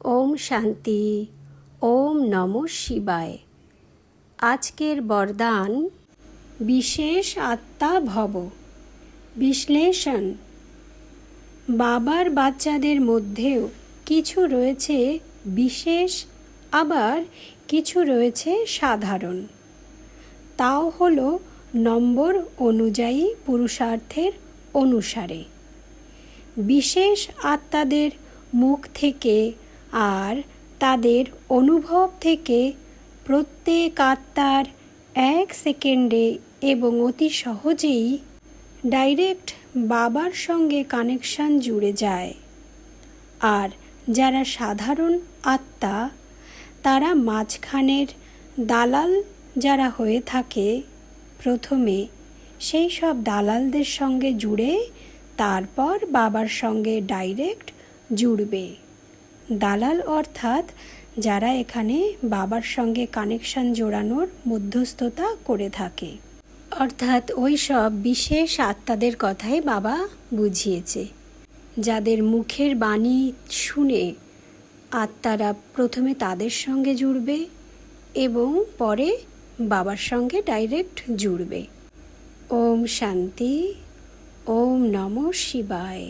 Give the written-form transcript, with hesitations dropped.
ওম শান্তি। ওম নমঃ শিবায়। আজকের বরদান বিশেষ আত্মা ভব। বিশ্লেষণ। বাবার বাচ্চাদের মধ্যেও কিছু রয়েছে বিশেষ, আবার কিছু রয়েছে সাধারণ। তাও হলো নম্বর অনুযায়ী, পুরুষার্থের অনুসারে। বিশেষ আত্মাদের মুখ থেকে আর তাদের অনুভব থেকে প্রত্যেক আত্মার 1 সেকেন্ডে এবং অতি সহজেই ডাইরেক্ট বাবার সঙ্গে কানেকশন জুড়ে যায়। আর যারা সাধারণ আত্মা, তারা মাঝখানের দালাল যারা হয়ে থাকে, প্রথমে সেই সব দালালদের সঙ্গে জুড়ে তারপর বাবার সঙ্গে ডাইরেক্ট জুড়বে। দালাল অর্থাৎ যারা এখানে বাবার সঙ্গে কানেকশন জোড়ানোর মধ্যস্থতা করে থাকে, অর্থাৎ ওই সব বিশেষ আত্মাদের কথাই বাবা বুঝিয়েছে, যাদের মুখের বাণী শুনে আত্মারা প্রথমে তাদের সঙ্গে জুড়বে এবং পরে বাবার সঙ্গে ডাইরেক্ট জুড়বে। ওম শান্তি। ওম নমঃ শিবায়।